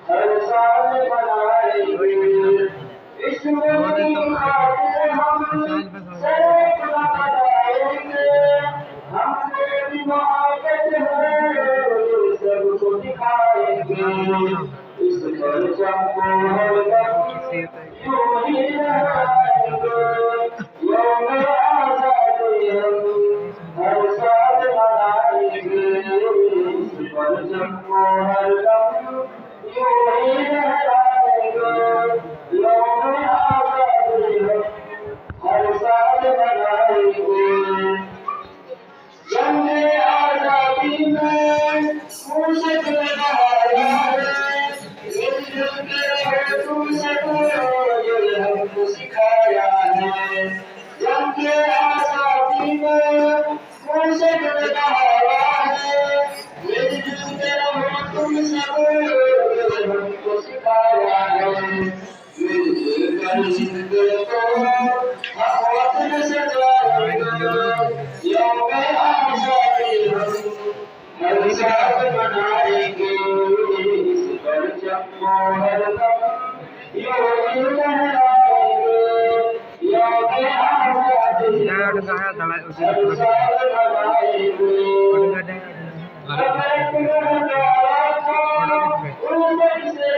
हर साल मनाएंगे इस और मुल्क तो की आगे खातिर हम विशाल बस हो सर लगाएंगे। हमसे भी मोहब्बत है सबको दिखाएंगे। गया घुमावना इस परचम को हरदम किसी होता है कि यूं ही लगा देना लहराएंगे। यौम आज़ादी हम नहीं सुन हर साल मनाएंगे। इस परचम को हरदम यूं ही लहराएंगे। यौम आज़ादी हम हर साल मनाएंगे। जंग आजादी में मुझे लगाया है। मिलजुल के रहो तुम सबको ये हमको सिखाया है। जंग आजादी में मुझे लगाया है। मिलजुल के रहो तुम सबको ये हमको सिखाया है। मिलजुल कर जिंदगी को हम वतन से भाई का वीडियो बना जोड़ेंगे। दूंगा यौम आज़ादी हम हर नहीं कटेगा साल भाई मनाएंगे। इस परचम को हरदम यूं ही लहराएंगे। यौम आज़ादी जाए हम उठेगा आया दड़ा उसी को हर थोड़ा सा साल मनाएंगे। उठेगा जाए उठेगा घर जब पे एक वीडियो नजारा था फोटो खींच पे उन से